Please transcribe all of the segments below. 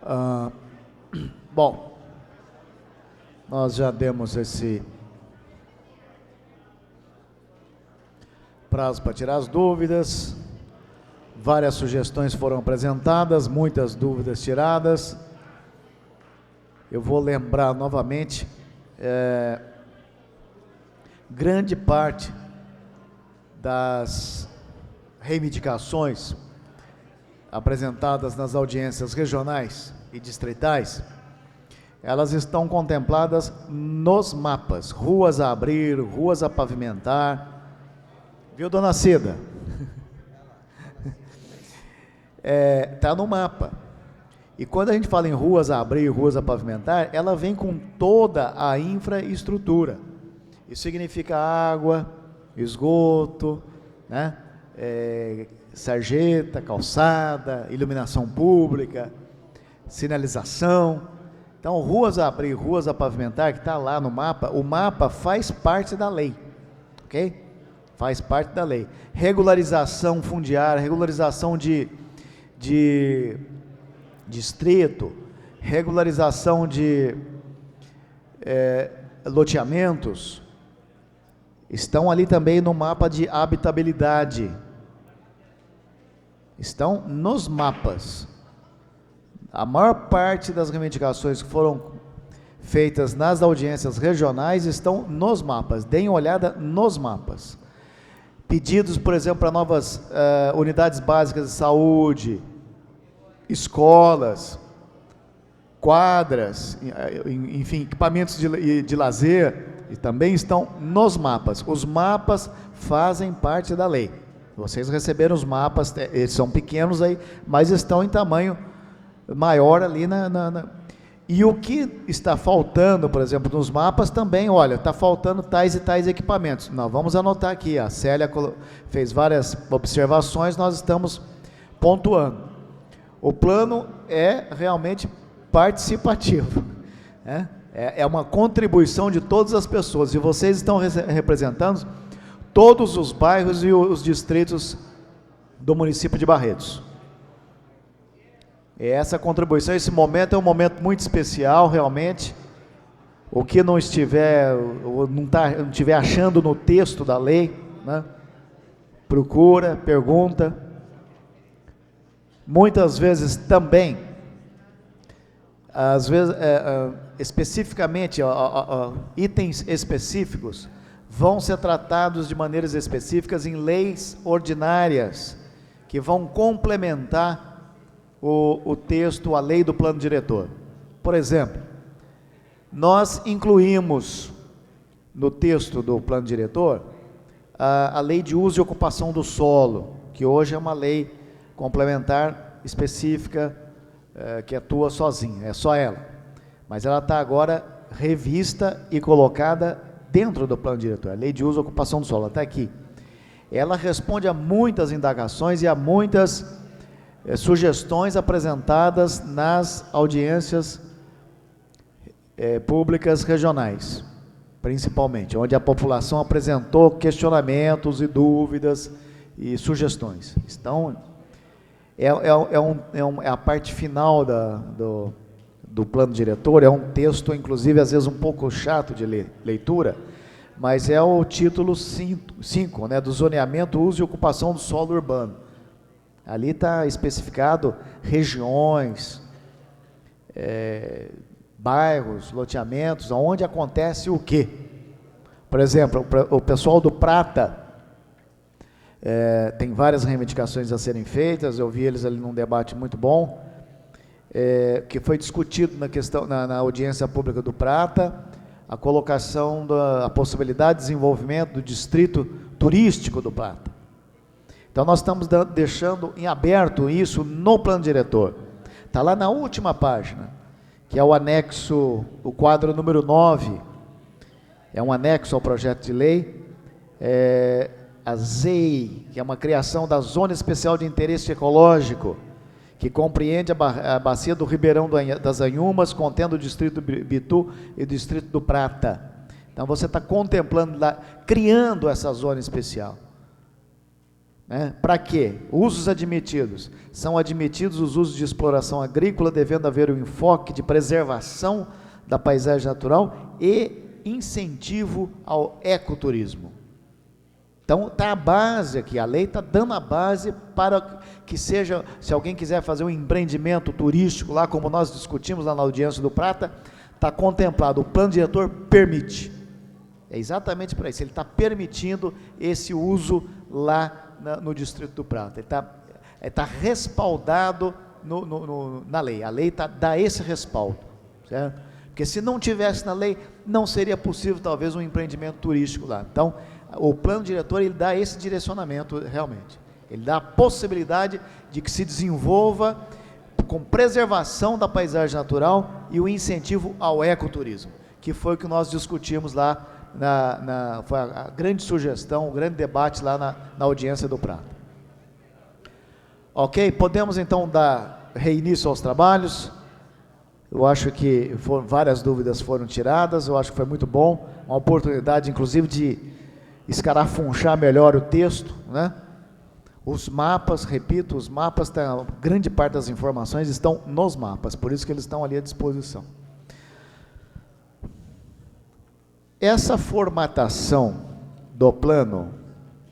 Ah, bom, nós já demos esse prazo para tirar as dúvidas, várias sugestões foram apresentadas, muitas dúvidas tiradas. Eu vou lembrar novamente, grande parte das reivindicações apresentadas nas audiências regionais e distritais, elas estão contempladas nos mapas, ruas a abrir, ruas a pavimentar, viu, dona Cida? Está no mapa. E quando a gente fala em ruas a abrir, ruas a pavimentar, ela vem com toda a infraestrutura. Isso significa água, esgoto, né? Sarjeta, calçada, iluminação pública, sinalização. Então, ruas a abrir, ruas a pavimentar, que está lá no mapa, o mapa faz parte da lei, ok? Faz parte da lei. Regularização fundiária, regularização de distrito, regularização de loteamentos, estão ali também no mapa de habitabilidade. Estão nos mapas. A maior parte das reivindicações que foram feitas nas audiências regionais estão nos mapas. Deem uma olhada nos mapas. Pedidos, por exemplo, para novas unidades básicas de saúde, escolas, quadras, enfim, equipamentos de lazer, e também estão nos mapas. Os mapas fazem parte da lei. Vocês receberam os mapas, eles são pequenos aí, mas estão em tamanho maior ali E o que está faltando, por exemplo, nos mapas também, olha, está faltando tais e tais equipamentos. Nós vamos anotar aqui, a Célia fez várias observações, nós estamos pontuando. O plano é realmente participativo, né? É uma contribuição de todas as pessoas, e vocês estão representando todos os bairros e os distritos do município de Barretos. Essa contribuição, esse momento é um momento muito especial, realmente. O que não estiver, não estiver achando no texto da lei, né? Procura, pergunta. Muitas vezes também, às vezes, especificamente, itens específicos vão ser tratados de maneiras específicas em leis ordinárias, que vão complementar o texto, a lei do plano diretor. Por exemplo, nós incluímos no texto do plano diretor a lei de uso e ocupação do solo, que hoje é uma lei complementar específica, que atua sozinha, é só ela. Mas ela está agora revista e colocada dentro do plano diretor, a lei de uso e ocupação do solo, está aqui. Ela responde a muitas indagações e a muitas sugestões apresentadas nas audiências públicas regionais, principalmente, onde a população apresentou questionamentos e dúvidas e sugestões. Então, é a parte final do plano diretor, é um texto, inclusive, às vezes um pouco chato de leitura, mas é o título 5, né, do zoneamento, uso e ocupação do solo urbano. Ali está especificado regiões, bairros, loteamentos, onde acontece o quê. Por exemplo, o pessoal do Prata tem várias reivindicações a serem feitas, eu vi eles ali num debate muito bom, que foi discutido na audiência pública do Prata, a colocação a possibilidade de desenvolvimento do distrito turístico do Prata. Então, nós estamos deixando em aberto isso no plano diretor. Está lá na última página, que é o anexo, o quadro número 9, é um anexo ao projeto de lei, a ZEI, que é uma criação da Zona Especial de Interesse Ecológico, que compreende a bacia do Ribeirão das Anhumas, contendo o distrito do Bitu e o distrito do Prata. Então, você está contemplando lá, criando essa zona especial. né? Para quê? Usos admitidos. São admitidos os usos de exploração agrícola, devendo haver um enfoque de preservação da paisagem natural e incentivo ao ecoturismo. Então, está a base aqui, a lei está dando a base para que seja, se alguém quiser fazer um empreendimento turístico lá, como nós discutimos lá na audiência do Prata, está contemplado, o plano diretor permite. É exatamente para isso, ele está permitindo esse uso lá no Distrito do Prata, ele está respaldado na lei, a lei dá esse respaldo, certo? Porque se não tivesse na lei, não seria possível talvez um empreendimento turístico lá. Então, o plano diretor, ele dá esse direcionamento realmente, ele dá a possibilidade de que se desenvolva com preservação da paisagem natural e o incentivo ao ecoturismo, que foi o que nós discutimos lá, foi a grande sugestão, o grande debate lá na audiência do Prata. Ok? Podemos então dar reinício aos trabalhos. Eu acho que várias dúvidas foram tiradas, eu acho que foi muito bom, uma oportunidade inclusive de escarafunchar melhor o texto, né? Os mapas, repito, os mapas, grande parte das informações estão nos mapas, por isso que eles estão ali à disposição. Essa formatação do plano,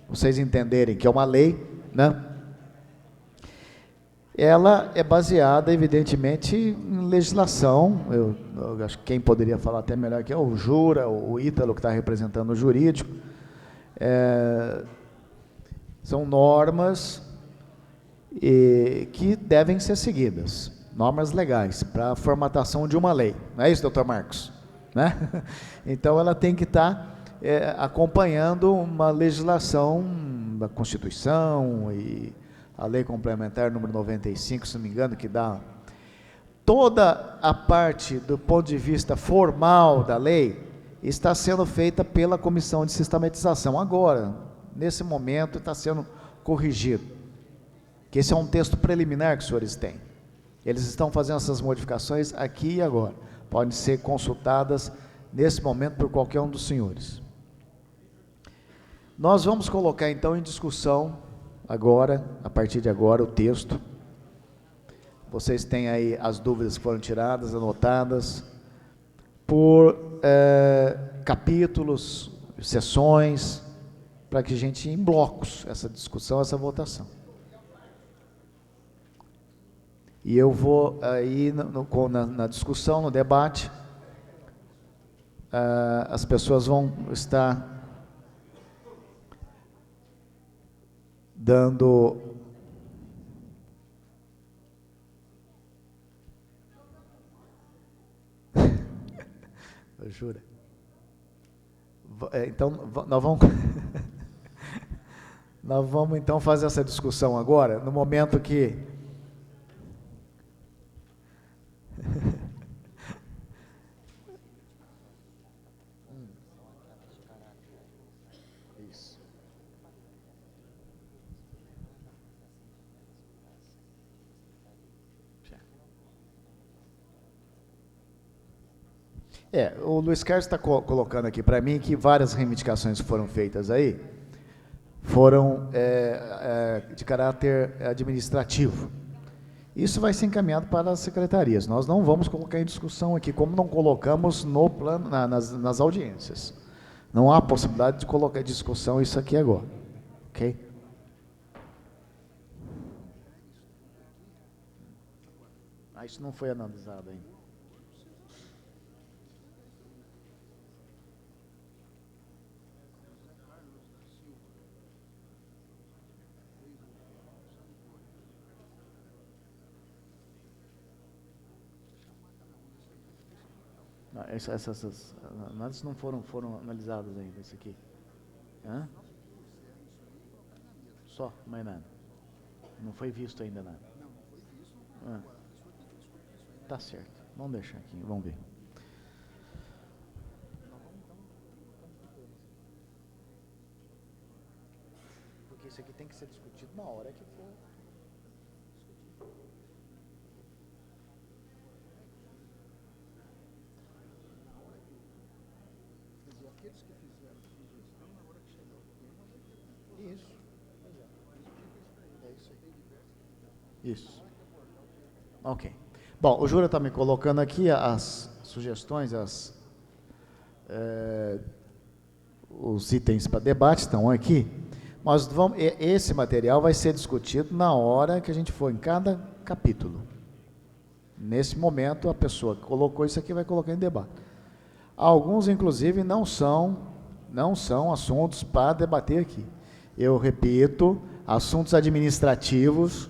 vocês entenderem que é uma lei, né? Ela é baseada, evidentemente, em legislação. Eu acho que quem poderia falar até melhor que é o Jura, o Ítalo, que está representando o jurídico. São normas que devem ser seguidas, normas legais, para a formatação de uma lei. Não é isso, doutor Marcos? Né? Então, ela tem que estar acompanhando uma legislação da Constituição e a Lei Complementar número 95, se não me engano, que dá toda a parte do ponto de vista formal da lei, está sendo feita pela Comissão de Sistematização. Agora, nesse momento, está sendo corrigido, que esse é um texto preliminar que os senhores têm. Eles estão fazendo essas modificações aqui e agora. Podem ser consultadas nesse momento por qualquer um dos senhores. Nós vamos colocar então em discussão agora, a partir de agora, o texto. Vocês têm aí as dúvidas que foram tiradas, anotadas, por capítulos, sessões, para que a gente, em blocos, essa discussão, essa votação. E eu vou aí, na discussão, no debate, as pessoas vão estar dando jura? Então, nós vamos nós vamos então fazer essa discussão agora, no momento que isso. O Luiz Carlos está colocando aqui para mim que várias reivindicações que foram feitas aí foram de caráter administrativo. Isso vai ser encaminhado para as secretarias. Nós não vamos colocar em discussão aqui, como não colocamos no plano, nas audiências. Não há possibilidade de colocar em discussão isso aqui agora. Ok? Isso não foi analisado ainda. Essas análises não foram analisadas ainda, esse aqui. Hã? Só, mais nada. Não foi visto ainda nada. Tá certo. Vamos deixar aqui, vamos ver. Porque isso aqui tem que ser discutido na hora que for. Aqueles que fizeram sugestão, na hora que chegar o tema, isso. Isso. Ok. Bom, o Jura está me colocando aqui as sugestões, os itens para debate estão aqui. Esse material vai ser discutido na hora que a gente for em cada capítulo. Nesse momento, a pessoa que colocou isso aqui vai colocar em debate. Alguns, inclusive, não são assuntos para debater aqui. Eu repito, assuntos administrativos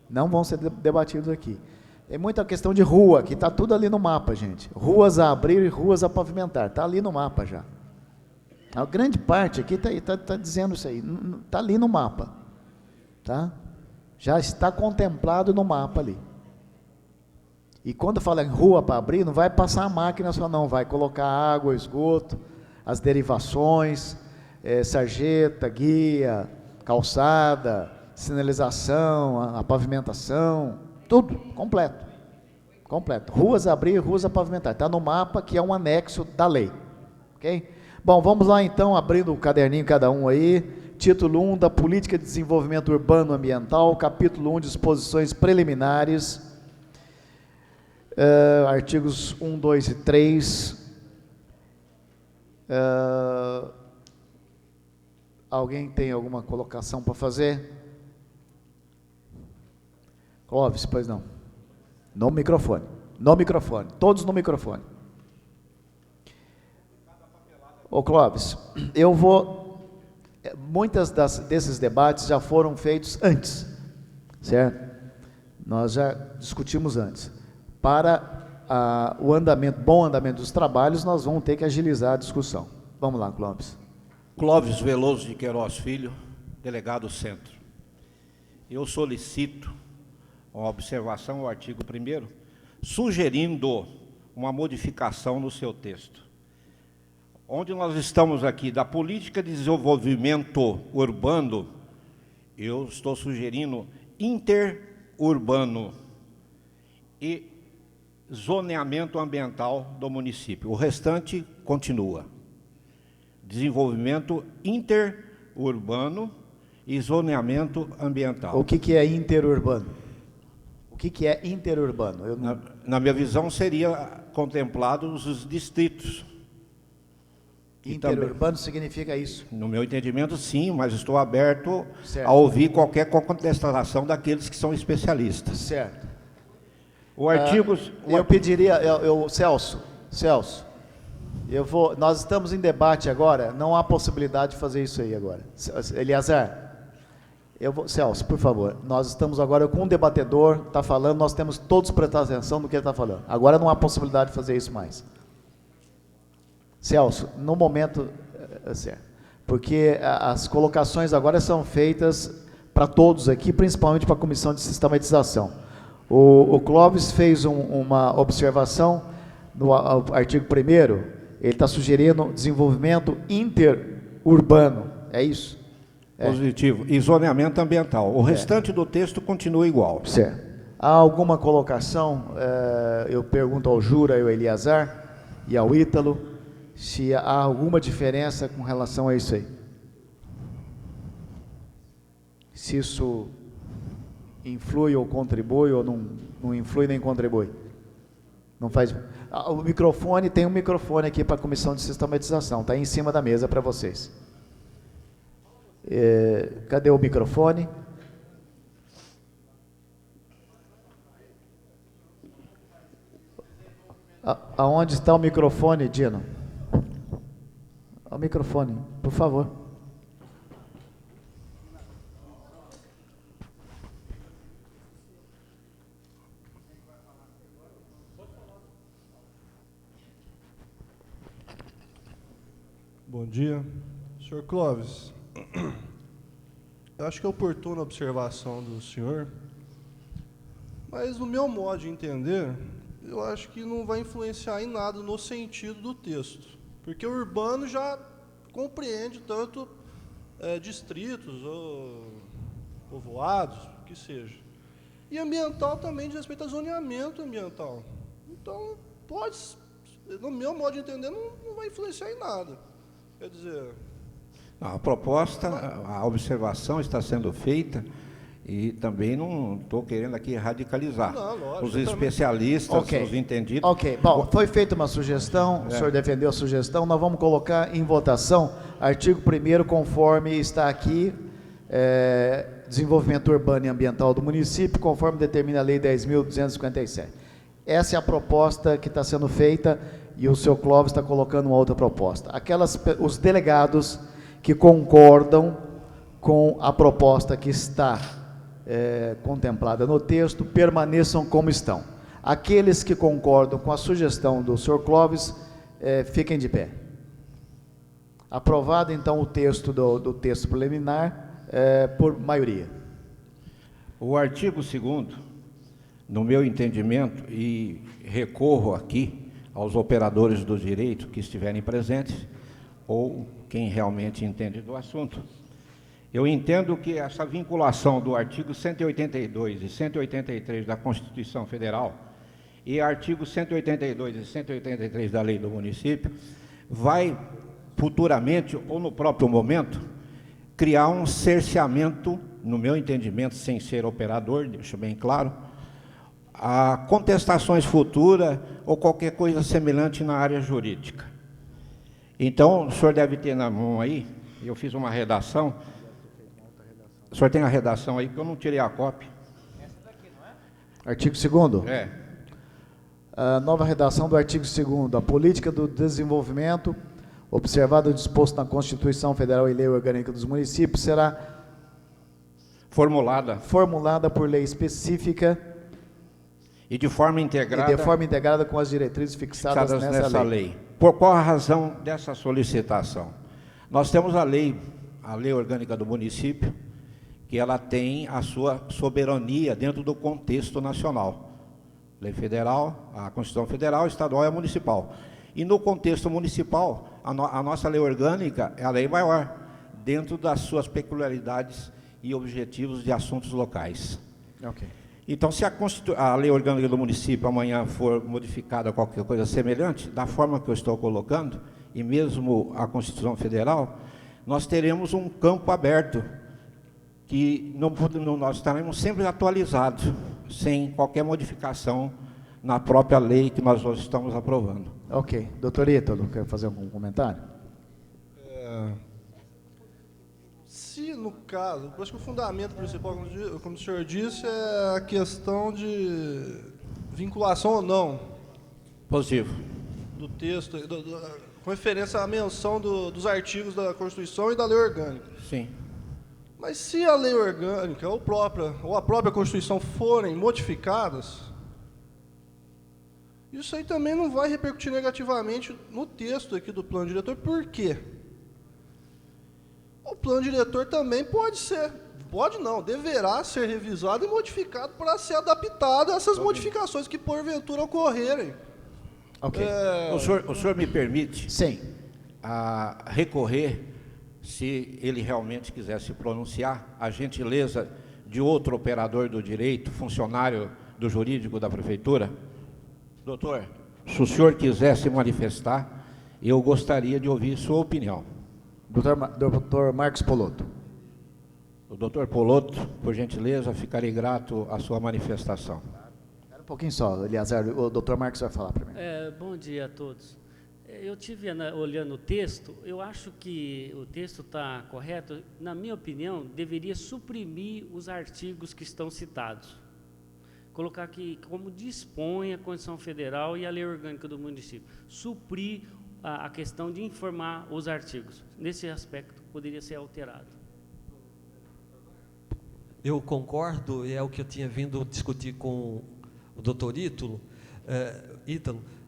não vão ser debatidos aqui. Tem muita questão de rua, que está tudo ali no mapa, gente. Ruas a abrir e ruas a pavimentar, está ali no mapa já. A grande parte aqui está dizendo isso aí, está ali no mapa, tá? Já está contemplado no mapa ali. E quando fala em rua para abrir, não vai passar a máquina só não, vai colocar água, esgoto, as derivações, sarjeta, guia, calçada, sinalização, a pavimentação, tudo, completo. Ruas a abrir, ruas a pavimentar, está no mapa que é um anexo da lei, ok? Bom, vamos lá então, abrindo o caderninho cada um aí, título 1 da Política de Desenvolvimento Urbano Ambiental, capítulo 1, disposições preliminares, artigos 1, 2 e 3, alguém tem alguma colocação para fazer? Clóvis, pois não. No microfone, todos no microfone. Ô Clóvis, muitas desses debates já foram feitos antes, certo? Nós já discutimos antes. Para o bom andamento dos trabalhos, nós vamos ter que agilizar a discussão. Vamos lá, Clóvis. Clóvis Veloso de Queiroz Filho, delegado Centro. Eu solicito uma observação ao artigo 1º, sugerindo uma modificação no seu texto. Onde nós estamos aqui, da política de desenvolvimento urbano, eu estou sugerindo interurbano e zoneamento ambiental do município. O restante continua. Desenvolvimento interurbano e zoneamento ambiental. O que é interurbano? O que é interurbano? Na minha visão, seria contemplados os distritos. Interurbano significa isso? No meu entendimento, sim, mas estou aberto a ouvir qualquer contestação daqueles que são especialistas. Certo. Eu pediria, Celso, nós estamos em debate agora, não há possibilidade de fazer isso aí agora. Eleazar, Celso, por favor, nós estamos agora com um debatedor, está falando, nós temos todos prestar atenção no que ele está falando. Agora não há possibilidade de fazer isso mais. Celso, no momento, certo, porque as colocações agora são feitas para todos aqui, principalmente para a Comissão de Sistematização. O Clóvis fez uma observação no artigo 1º, ele está sugerindo desenvolvimento interurbano, é isso? Positivo, e zoneamento ambiental. O restante do texto continua igual. Certo. Há alguma colocação? Eu pergunto ao Jura, ao Eleazar e ao Ítalo, se há alguma diferença com relação a isso aí. Se isso influi ou contribui, ou não influi nem contribui. Não faz. O microfone, tem um microfone aqui para a Comissão de Sistematização, está aí em cima da mesa para vocês. Cadê o microfone? Aonde está o microfone, Dino? O microfone, por favor. Bom dia. Senhor Clóvis, eu acho que é oportuna a observação do senhor, mas no meu modo de entender, eu acho que não vai influenciar em nada no sentido do texto, porque o urbano já compreende tanto distritos ou povoados, o que seja. E ambiental também diz respeito a zoneamento ambiental. Então, no meu modo de entender, não vai influenciar em nada. Quer dizer... A proposta, a observação está sendo feita E também não estou querendo aqui radicalizar. Não, lógico, os eu especialistas, Ok. os entendidos. Ok, bom, foi feita uma sugestão, o senhor defendeu a sugestão, nós vamos colocar em votação artigo 1º conforme está aqui, desenvolvimento urbano e ambiental do município, conforme determina a lei 10.257. Essa é a proposta que está sendo feita e o seu Clóvis está colocando uma outra proposta. Os delegados que concordam com a proposta que está contemplada no texto, permaneçam como estão. Aqueles que concordam com a sugestão do senhor Clóvis, fiquem de pé. Aprovado, então, o texto do texto preliminar por maioria. O artigo 2º, no meu entendimento, e recorro aqui aos operadores do direito que estiverem presentes, ou quem realmente entende do assunto, eu entendo que essa vinculação do artigo 182 e 183 da Constituição Federal e artigo 182 e 183 da Lei do Município vai futuramente, ou no próprio momento, criar um cerceamento, no meu entendimento, sem ser operador, deixo bem claro, a contestações futuras ou qualquer coisa semelhante na área jurídica. Então, o senhor deve ter na mão aí, eu fiz uma redação. O senhor tem a redação aí, porque eu não tirei a cópia. Essa daqui, não é? Artigo 2º? É. A nova redação do artigo 2º. A política do desenvolvimento, observado o disposto na Constituição Federal e Lei Orgânica dos Municípios, será formulada por lei específica e de forma integrada com as diretrizes fixadas nessa lei. Por qual a razão dessa solicitação? Nós temos a lei orgânica do município, que ela tem a sua soberania dentro do contexto nacional. Lei federal, a Constituição Federal, estadual e a municipal. E no contexto municipal, a nossa lei orgânica é a lei maior, dentro das suas peculiaridades e objetivos de assuntos locais. Ok. Então, se a lei orgânica do município amanhã for modificada, qualquer coisa semelhante, da forma que eu estou colocando, e mesmo a Constituição Federal, nós teremos um campo aberto, que nós estaremos sempre atualizados, sem qualquer modificação na própria lei que nós hoje estamos aprovando. Ok. Doutor Ítalo, quer fazer algum comentário? Se, no caso, eu acho que o fundamento principal, como o senhor disse, é a questão de vinculação ou não Positivo. do texto, com referência à menção dos artigos da Constituição e da lei orgânica. Sim. Mas se a lei orgânica ou a própria Constituição forem modificadas, isso aí também não vai repercutir negativamente no texto aqui do plano diretor. Por quê? O plano diretor também deverá ser revisado e modificado para ser adaptado a essas modificações que porventura ocorrerem. Ok. O senhor me permite Sim. recorrer, se ele realmente quiser se pronunciar, a gentileza de outro operador do direito, funcionário do jurídico da prefeitura? Doutor, se o senhor quiser se manifestar, eu gostaria de ouvir sua opinião. Doutor Marcos Polotto. O doutor Polotto, por gentileza, ficarei grato à sua manifestação. Um pouquinho só, Eliazar, o doutor Marcos vai falar primeiro. Bom dia a todos. Eu estive olhando o texto, eu acho que o texto está correto. Na minha opinião, deveria suprimir os artigos que estão citados. Colocar aqui como dispõe a Constituição Federal e a Lei Orgânica do Município. Suprir a questão de informar os artigos. Nesse aspecto, poderia ser alterado. Eu concordo, e é o que eu tinha vindo discutir com o doutor Ítalo.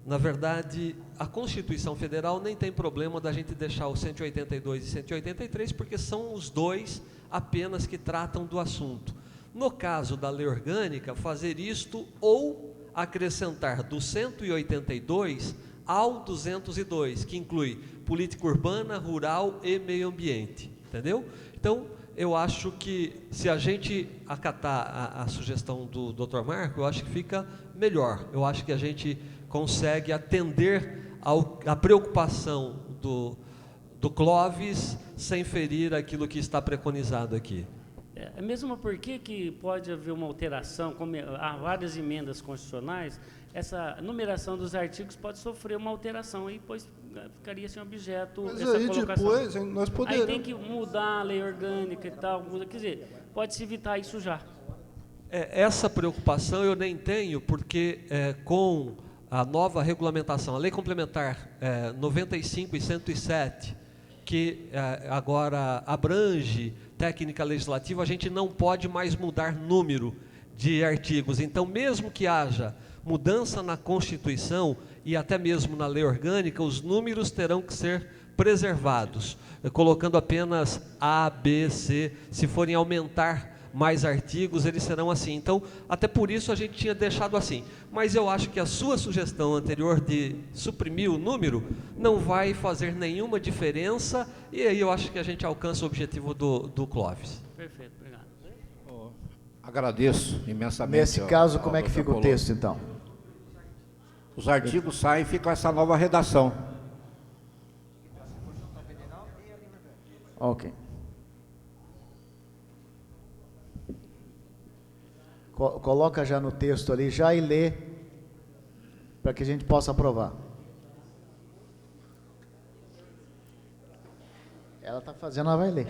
Na verdade, a Constituição Federal nem tem problema da gente deixar o 182 e 183, porque são os dois apenas que tratam do assunto. No caso da lei orgânica, fazer isto ou acrescentar do 182 ao 202, que inclui política urbana, rural e meio ambiente, entendeu? Então, eu acho que se a gente acatar a sugestão do Dr. Marco, eu acho que fica melhor. Eu acho que a gente consegue atender à preocupação do Clóvis sem ferir aquilo que está preconizado aqui. Mesmo porque que pode haver uma alteração, como há várias emendas constitucionais, essa numeração dos artigos pode sofrer uma alteração, aí pois ficaria sem objeto Mas essa aí colocação. depois nós Aí poderemos... tem que mudar a lei orgânica e tal, quer dizer, pode-se evitar isso já. Essa preocupação eu nem tenho, porque com a nova regulamentação, a Lei Complementar 95 e 107, que agora abrange técnica legislativa, a gente não pode mais mudar número de artigos. Então, mesmo que haja mudança na Constituição e até mesmo na lei orgânica, os números terão que ser preservados, colocando apenas A, B, C. Se forem aumentar mais artigos, eles serão assim. Então, até por isso a gente tinha deixado assim. Mas eu acho que a sua sugestão anterior de suprimir o número não vai fazer nenhuma diferença, e aí eu acho que a gente alcança o objetivo do Clóvis. Perfeito, obrigado. Agradeço imensamente. Nesse caso, como é que fica o texto, então? Os artigos saem e fica essa nova redação. Ok. Coloca já no texto ali, já, e lê, para que a gente possa aprovar. Ela está fazendo, ela vai ler.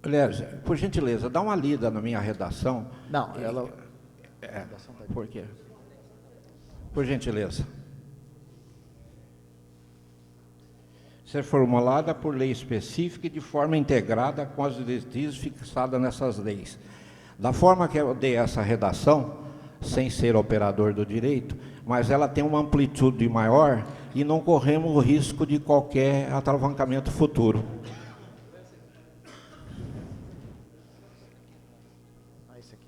Aliás, por gentileza, dá uma lida na minha redação. Não, ela... Por quê? Por gentileza. Ser formulada por lei específica e de forma integrada com as diretrizes fixadas nessas leis. Da forma que eu dei essa redação, sem ser operador do direito, mas ela tem uma amplitude maior e não corremos o risco de qualquer atravancamento futuro. Esse aqui.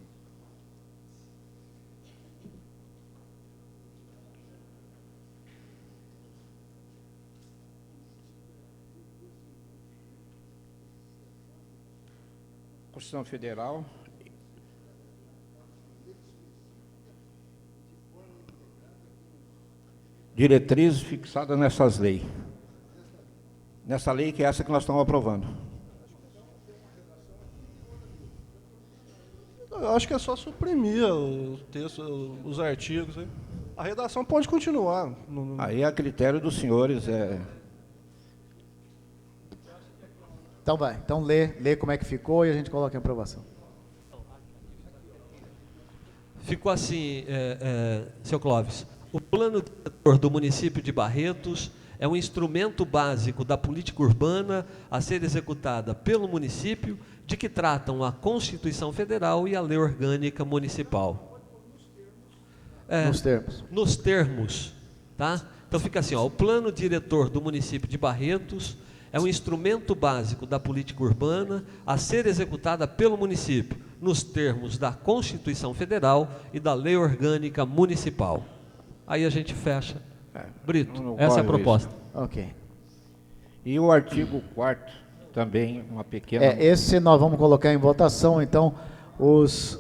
Constituição Federal. Diretrizes fixadas nessas leis. Nessa lei que é essa que nós estamos aprovando. Eu acho que é só suprimir o texto, os artigos. Hein? A redação pode continuar. Aí é a critério dos senhores. Então vai, então lê como é que ficou e a gente coloca em aprovação. Ficou assim, seu Clóvis. O plano diretor do município de Barretos é um instrumento básico da política urbana a ser executada pelo município, de que tratam a Constituição Federal e a Lei Orgânica Municipal. Nos termos. Nos termos, tá? Então fica assim, ó, o plano diretor do município de Barretos é um instrumento básico da política urbana a ser executada pelo município, nos termos da Constituição Federal e da Lei Orgânica Municipal. Aí a gente fecha. Brito, essa é a proposta. Ok. E o artigo 4º, também uma pequena... Esse nós vamos colocar em votação, então, nós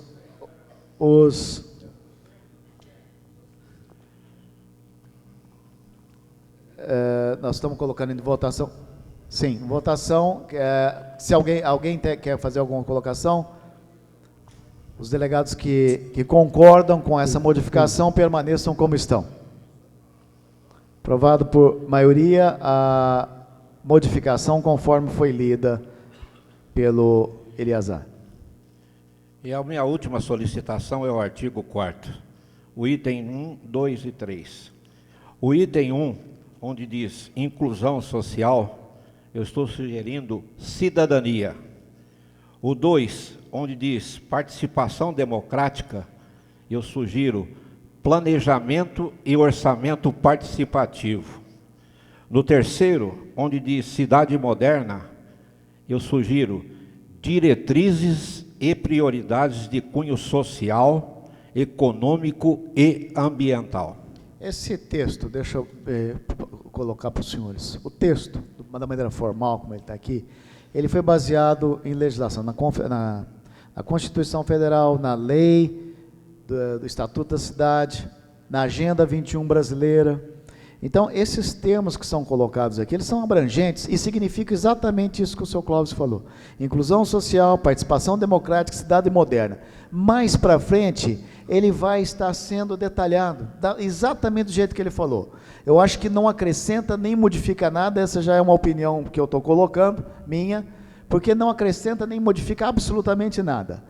estamos colocando em votação. Sim, votação. Se alguém quer fazer alguma colocação, os delegados que concordam com essa modificação permaneçam como estão. Aprovado por maioria a modificação conforme foi lida pelo Eleazar. E a minha última solicitação é o artigo 4º, o item 1, 2 e 3. O item 1, onde diz inclusão social, eu estou sugerindo cidadania. O 2, onde diz participação democrática, eu sugiro planejamento e orçamento participativo. No 3º, onde diz cidade moderna, eu sugiro diretrizes e prioridades de cunho social, econômico e ambiental. Esse texto, deixa eu colocar para os senhores, o texto, da maneira formal, como ele está aqui, ele foi baseado em legislação, na Constituição Federal, na lei do Estatuto da Cidade, na Agenda 21 brasileira. Então, esses termos que são colocados aqui, eles são abrangentes e significam exatamente isso que o seu Clóvis falou. Inclusão social, participação democrática, cidade moderna. Mais para frente, ele vai estar sendo detalhado, exatamente do jeito que ele falou. Eu acho que não acrescenta nem modifica nada, essa já é uma opinião que eu estou colocando, minha, porque não acrescenta nem modifica absolutamente nada.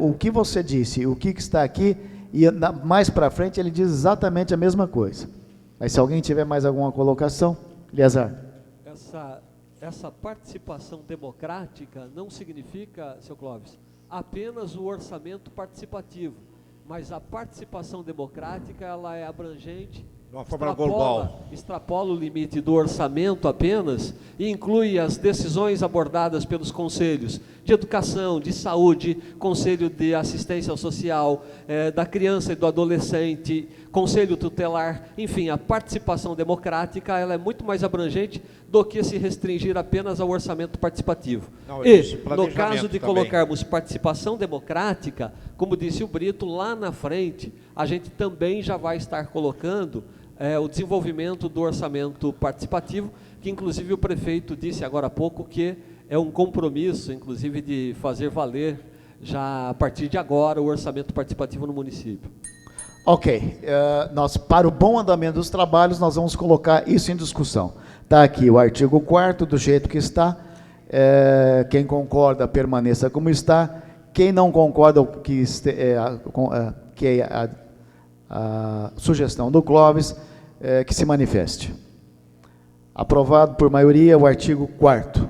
O que você disse, o que está aqui, e mais para frente ele diz exatamente a mesma coisa. Mas se alguém tiver mais alguma colocação, Eleazar. Essa participação democrática não significa, seu Clóvis, apenas o orçamento participativo, mas a participação democrática ela é abrangente, de uma forma global. Extrapola o limite do orçamento apenas e inclui as decisões abordadas pelos conselhos de educação, de saúde, conselho de assistência social, da criança e do adolescente, conselho tutelar, enfim, a participação democrática ela é muito mais abrangente do que se restringir apenas ao orçamento participativo. Não, e, no caso de também colocarmos participação democrática, como disse o Brito, lá na frente, a gente também já vai estar colocando o desenvolvimento do orçamento participativo, que inclusive o prefeito disse agora há pouco que é um compromisso, inclusive, de fazer valer já a partir de agora o orçamento participativo no município. Ok, nós, para o bom andamento dos trabalhos, nós vamos colocar isso em discussão. Está aqui o artigo 4º, do jeito que está, quem concorda permaneça como está, quem não concorda, que é a sugestão do Clóvis, que se manifeste. Aprovado por maioria o artigo 4º.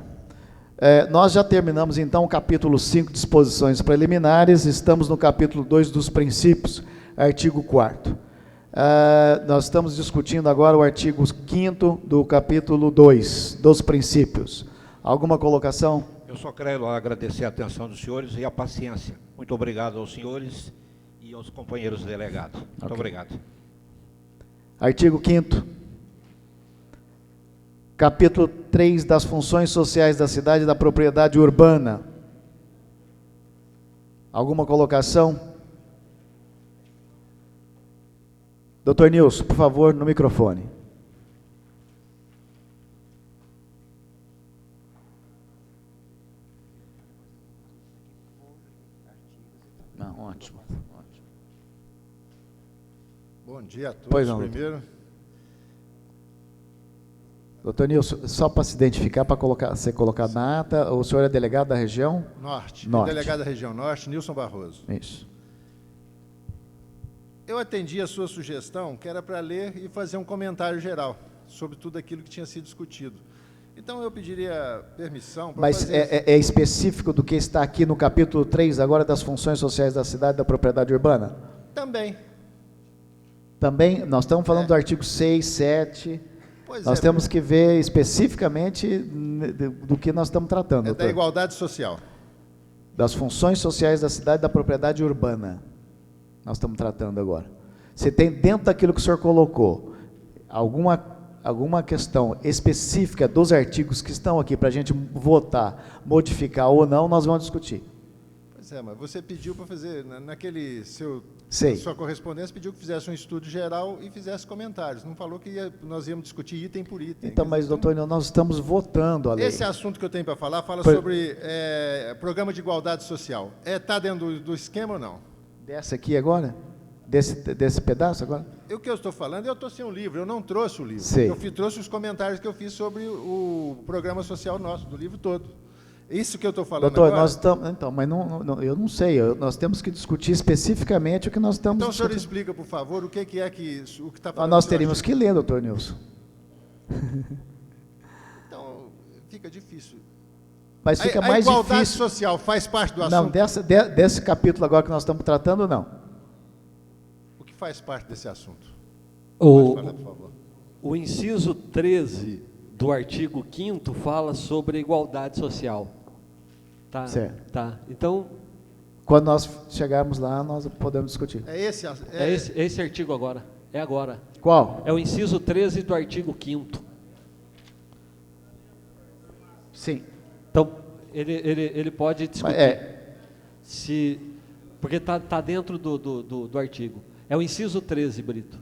Nós já terminamos então o capítulo 5, disposições preliminares, estamos no capítulo 2 dos princípios, artigo 4º. Nós estamos discutindo agora o artigo 5º do capítulo 2 dos princípios. Alguma colocação? Eu só quero agradecer a atenção dos senhores e a paciência. Muito obrigado aos senhores e aos companheiros delegados. Muito obrigado. Artigo 5º. Capítulo 3 das funções sociais da cidade e da propriedade urbana. Alguma colocação? Doutor Nilson, por favor, no microfone. Não, ótimo. Bom dia a todos. Pois não, primeiro. Doutor Nilson, só para se identificar, para ser colocado na ata, o senhor é delegado da região? Norte. Norte. Delegado da região Norte, Nilson Barroso. Isso. Eu atendi a sua sugestão, que era para ler e fazer um comentário geral sobre tudo aquilo que tinha sido discutido. Então, eu pediria permissão para Mas fazer... é específico do que está aqui no capítulo 3, agora, das funções sociais da cidade e da propriedade urbana? Também. Também, nós estamos falando do artigo 6, 7... Pois nós temos que ver especificamente do que nós estamos tratando, doutor. da igualdade social. Das funções sociais da cidade e da propriedade urbana. Nós estamos tratando agora. Se tem dentro daquilo que o senhor colocou, alguma questão específica dos artigos que estão aqui para a gente votar, modificar ou não, nós vamos discutir. Pois é, mas você pediu para fazer, naquele sua correspondência, pediu que fizesse um estudo geral e fizesse comentários. Não falou que nós íamos discutir item por item. Então, mas, doutor, nós estamos votando a lei. Esse assunto que eu tenho para falar, sobre programa de igualdade social. Está dentro do esquema ou não? Dessa aqui agora? Desse pedaço agora? O que eu estou falando, eu estou sem um livro, eu não trouxe o livro. Sei. Eu trouxe os comentários que eu fiz sobre o programa social nosso, do livro todo. Isso que eu estou falando doutor, agora. Nós estamos... Então, mas eu não sei, nós temos que discutir especificamente o que nós estamos Então, o senhor discutindo. explica, por favor, o que está falando. Nós teríamos que ler, doutor Nilson. Então, fica difícil. Mas fica a mais igualdade difícil. social faz parte do Não, assunto? desse capítulo agora que nós estamos tratando, não. O que faz parte desse assunto? O, Pode falar, por favor. o inciso 13 do artigo 5º fala sobre igualdade social. Tá? Certo. Tá. Então, Quando nós chegarmos lá, nós podemos discutir. esse artigo agora. É agora. Qual? É o inciso 13 do artigo 5º. Sim. Então, ele pode discutir. Porque está dentro do artigo. É o inciso 13, Brito.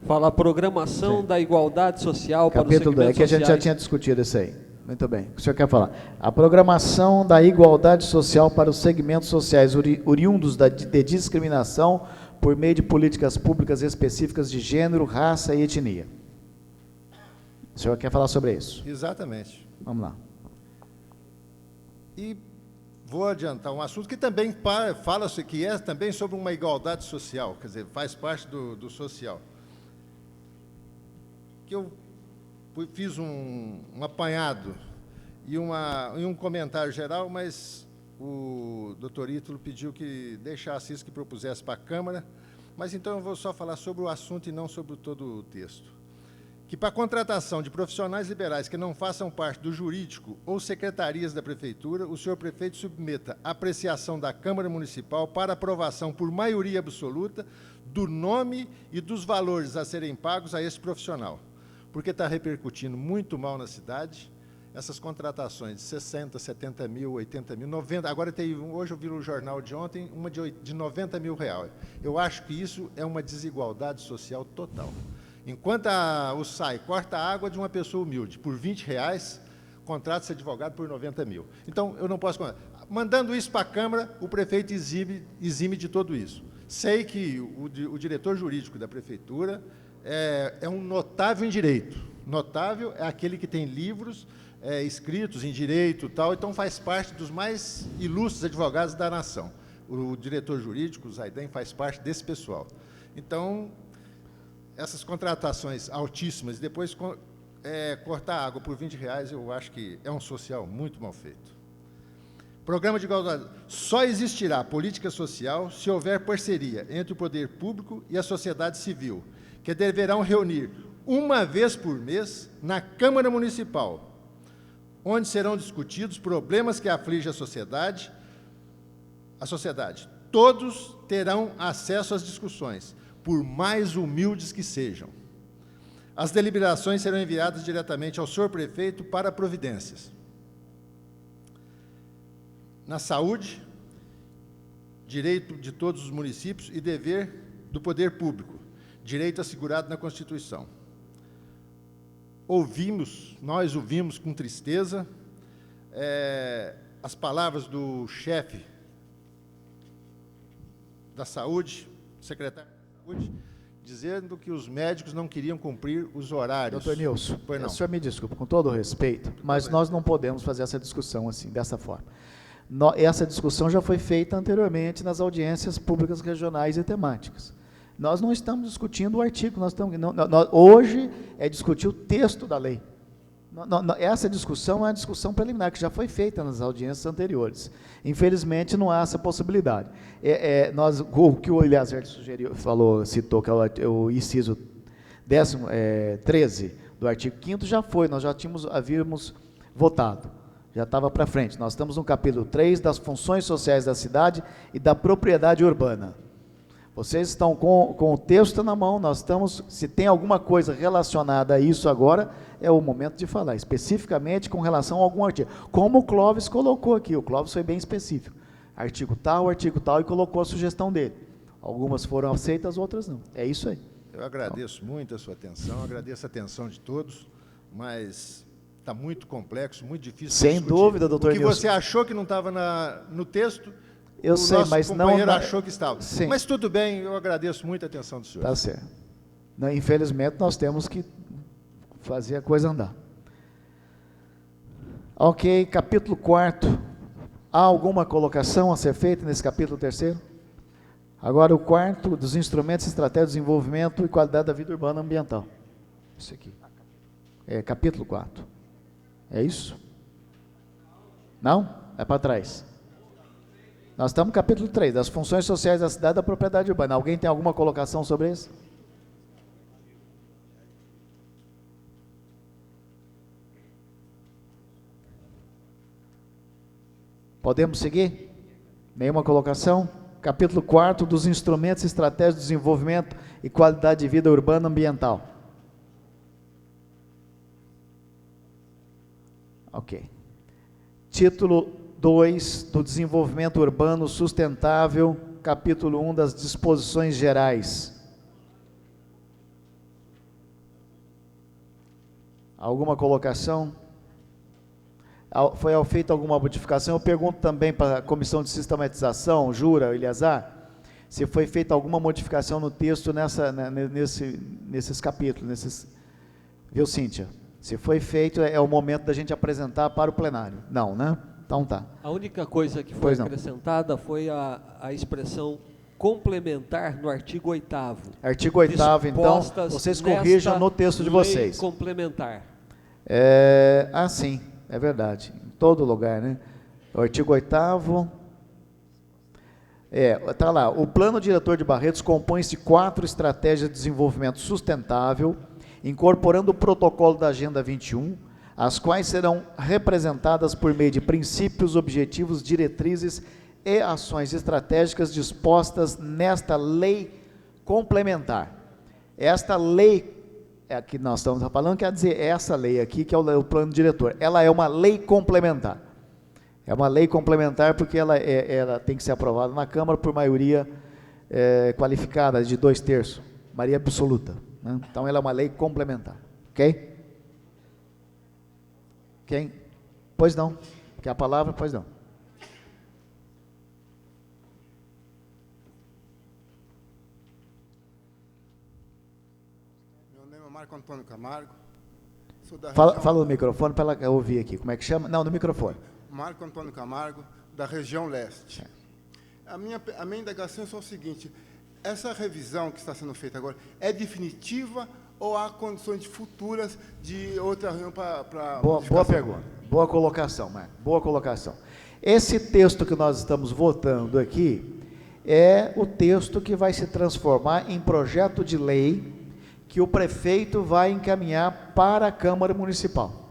Fala a programação da igualdade social para os Capítulo 2, segmentos é que a gente já sociais. tinha discutido isso aí. Muito bem. O que o senhor quer falar? A programação da igualdade social para os segmentos sociais oriundos de discriminação por meio de políticas públicas específicas de gênero, raça e etnia. O senhor quer falar sobre isso? Exatamente. Vamos lá. E vou adiantar um assunto que também fala-se que é também sobre uma igualdade social, quer dizer, faz parte do social. Que eu fiz um apanhado e um comentário geral, mas o doutor Ítalo pediu que deixasse isso, que propusesse para a Câmara, mas então eu vou só falar sobre o assunto e não sobre todo o texto. Que para a contratação de profissionais liberais que não façam parte do jurídico ou secretarias da Prefeitura, o senhor prefeito submeta a apreciação da Câmara Municipal para aprovação por maioria absoluta do nome e dos valores a serem pagos a esse profissional, porque está repercutindo muito mal na cidade, essas contratações de 60, 70 mil, 80 mil, 90, agora hoje eu vi no jornal de ontem, uma de 90 mil reais. Eu acho que isso é uma desigualdade social total. Enquanto o SAI corta a água de uma pessoa humilde por R$20, contrata esse advogado por 90 mil. Então, eu não posso... Mandando isso para a Câmara, o prefeito exime de tudo isso. Sei que o diretor jurídico da Prefeitura é um notável em direito. Notável é aquele que tem livros escritos em direito e tal, então faz parte dos mais ilustres advogados da nação. O diretor jurídico, o Zaidan, faz parte desse pessoal. Então, essas contratações altíssimas, e depois cortar a água por R$20, eu acho que é um social muito mal feito. Programa de igualdade. Só existirá política social se houver parceria entre o poder público e a sociedade civil, que deverão reunir uma vez por mês na Câmara Municipal, onde serão discutidos problemas que afligem a sociedade. Todos terão acesso às discussões, por mais humildes que sejam. As deliberações serão enviadas diretamente ao senhor prefeito para providências. Na saúde, direito de todos os municípios e dever do poder público, direito assegurado na Constituição. Nós ouvimos com tristeza as palavras do chefe da saúde, secretário da saúde, dizendo que os médicos não queriam cumprir os horários. Doutor Nilson, o senhor me desculpa, com todo o respeito, mas nós não podemos fazer essa discussão assim, dessa forma. Essa discussão já foi feita anteriormente nas audiências públicas regionais e temáticas. Nós não estamos discutindo o artigo, hoje é discutir o texto da lei. Essa discussão é uma discussão preliminar, que já foi feita nas audiências anteriores. Infelizmente, não há essa possibilidade. O que o Eliezer citou, que é o inciso 13 do artigo 5º, já foi, nós já havíamos votado, já estava para frente. Nós estamos no capítulo 3 das funções sociais da cidade e da propriedade urbana. Vocês estão com o texto na mão, nós estamos, se tem alguma coisa relacionada a isso agora, é o momento de falar, especificamente com relação a algum artigo. Como o Clóvis colocou aqui, o Clóvis foi bem específico. Artigo tal, e colocou a sugestão dele. Algumas foram aceitas, outras não. É isso aí. Eu agradeço muito a sua atenção, agradeço a atenção de todos, mas está muito complexo, muito difícil. Sem dúvida, doutor Nilson. O que você achou que não estava no texto... Eu sei, mas não... O companheiro achou que estava. Sim. Mas tudo bem, eu agradeço muito a atenção do senhor. Está certo. Infelizmente, nós temos que fazer a coisa andar. Ok, capítulo 4º. Há alguma colocação a ser feita nesse capítulo 3º? Agora, o 4º, dos instrumentos estratégicos de desenvolvimento e qualidade da vida urbana ambiental. Isso aqui. Capítulo 4. É isso? Não? É para trás. Nós estamos no capítulo 3, das funções sociais da cidade e da propriedade urbana. Alguém tem alguma colocação sobre isso? Podemos seguir? Nenhuma colocação? Capítulo 4 dos instrumentos estratégicos de desenvolvimento e qualidade de vida urbana ambiental. Ok. Título 2 do desenvolvimento urbano sustentável, capítulo 1 das disposições gerais. Alguma colocação? Foi feita alguma modificação? Eu pergunto também para a comissão de sistematização, Jura, Eleazar, se foi feita alguma modificação no texto nesses capítulos, viu, Cíntia? Se foi feito, é o momento da gente apresentar para o plenário. Não, né? Então tá. A única coisa que foi acrescentada foi a expressão complementar no artigo 8º. Artigo 8º, então, vocês corrijam no texto de vocês. Complementar. Sim, é verdade. Em todo lugar, né? O artigo 8º. Tá lá. O plano diretor de Barretos compõe-se de 4 estratégias de desenvolvimento sustentável, incorporando o protocolo da Agenda 21, as quais serão representadas por meio de princípios, objetivos, diretrizes e ações estratégicas dispostas nesta lei complementar. Esta lei que nós estamos falando, quer dizer, essa lei aqui, que é o plano diretor, ela é uma lei complementar. É uma lei complementar porque ela tem que ser aprovada na Câmara por maioria qualificada de 2/3, maioria absoluta, né? Então, ela é uma lei complementar. Ok? Quem? Pois não. Quer a palavra? Pois não. Meu nome é Marco Antônio Camargo. Sou da Fala no microfone para ela ouvir aqui. Como é que chama? Não, no microfone. Marco Antônio Camargo, da região leste. A minha indagação é só o seguinte: essa revisão que está sendo feita agora é definitiva ou há condições futuras de outra reunião para... Boa pergunta. Boa colocação, Marco. Boa colocação. Esse texto que nós estamos votando aqui é o texto que vai se transformar em projeto de lei que o prefeito vai encaminhar para a Câmara Municipal.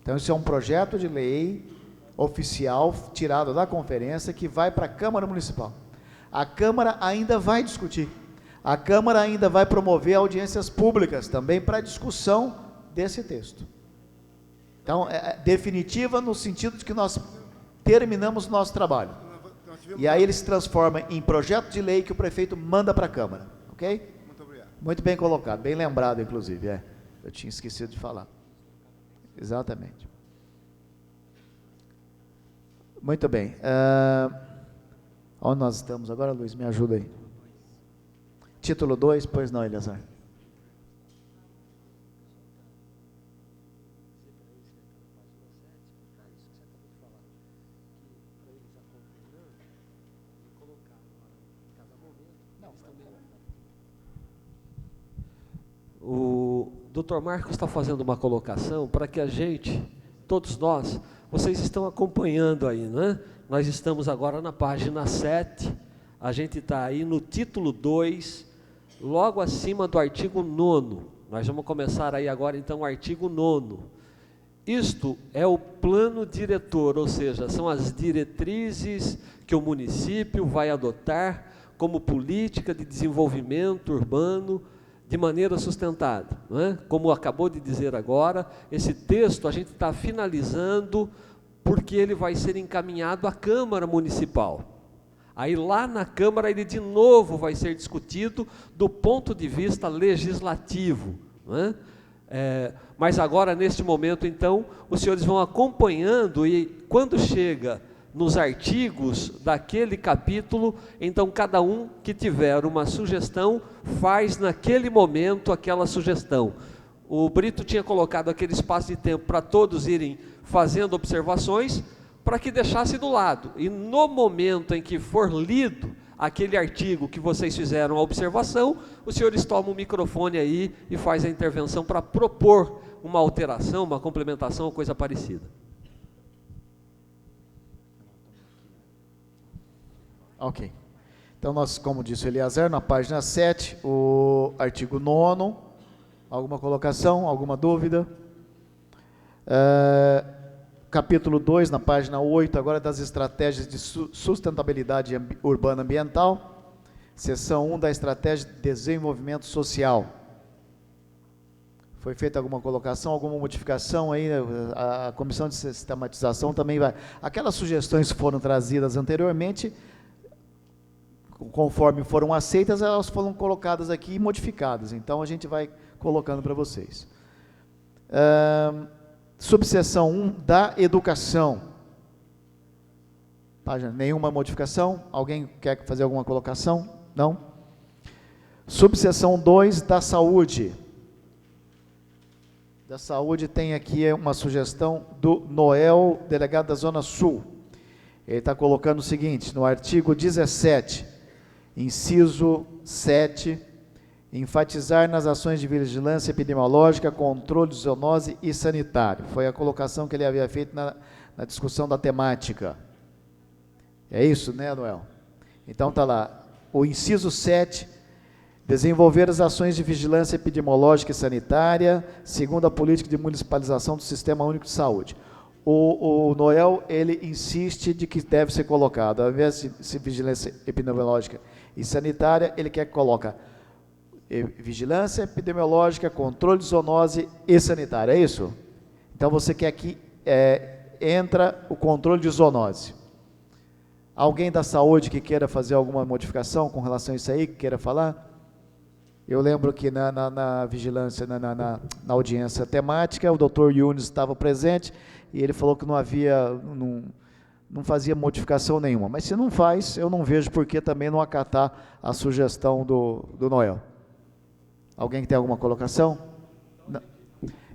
Então, isso é um projeto de lei oficial, tirado da conferência, que vai para a Câmara Municipal. A Câmara ainda vai discutir. A Câmara ainda vai promover audiências públicas também para discussão desse texto. Então, é definitiva no sentido de que nós terminamos o nosso trabalho. E aí ele se transforma em projeto de lei que o prefeito manda para a Câmara. Ok? Muito obrigado. Muito bem colocado, bem lembrado, inclusive. Eu tinha esquecido de falar. Exatamente. Muito bem. Onde nós estamos agora, Luiz? Me ajuda aí. Título 2, pois não, Eleazar. O Dr. Marcos está fazendo uma colocação para que a gente, todos nós, vocês estão acompanhando aí, né? Nós estamos agora na página 7, a gente está aí no título 2, logo acima do artigo 9º. Nós vamos começar aí agora, então, o artigo 9º. Isto é o plano diretor, ou seja, são as diretrizes que o município vai adotar como política de desenvolvimento urbano de maneira sustentada, não é? Como acabou de dizer agora, esse texto a gente está finalizando porque ele vai ser encaminhado à Câmara Municipal. Aí lá na Câmara ele de novo vai ser discutido do ponto de vista legislativo, não é? Mas agora, neste momento, então, os senhores vão acompanhando e quando chega nos artigos daquele capítulo, então cada um que tiver uma sugestão, faz naquele momento aquela sugestão. O Brito tinha colocado aquele espaço de tempo para todos irem fazendo observações, para que deixasse do lado. E no momento em que for lido aquele artigo que vocês fizeram a observação, os senhores tomam o microfone aí e faz a intervenção para propor uma alteração, uma complementação ou coisa parecida. Ok. Então, nós, como disse o Eleazar, na página 7, o artigo 9º, alguma colocação, alguma dúvida? Capítulo 2, na página 8, agora das estratégias de sustentabilidade urbana ambiental, seção 1 da estratégia de desenvolvimento social. Foi feita alguma colocação, alguma modificação aí? A comissão de sistematização também vai... Aquelas sugestões que foram trazidas anteriormente, conforme foram aceitas, elas foram colocadas aqui e modificadas. Então, a gente vai colocando para vocês. Subseção 1, da educação. Página, nenhuma modificação? Alguém quer fazer alguma colocação? Não? Subseção 2, da saúde. Da saúde tem aqui uma sugestão do Noel, delegado da Zona Sul. Ele está colocando o seguinte, no artigo 17, inciso 7, enfatizar nas ações de vigilância epidemiológica, controle de zoonose e sanitário. Foi a colocação que ele havia feito na discussão da temática. É isso, né, Noel? Então está lá, o inciso 7, desenvolver as ações de vigilância epidemiológica e sanitária, segundo a política de municipalização do Sistema Único de Saúde. O Noel, ele insiste de que deve ser colocado, ao invés de vigilância epidemiológica e sanitária, ele quer que coloque vigilância epidemiológica, controle de zoonose e sanitária, é isso? Então você quer que entra o controle de zoonose. Alguém da saúde que queira fazer alguma modificação com relação a isso aí, que queira falar? Eu lembro que na vigilância, na audiência temática, o doutor Yunes estava presente e ele falou que não fazia modificação nenhuma. Mas se não faz, eu não vejo por que também não acatar a sugestão do Noel. Alguém que tem alguma colocação? Não.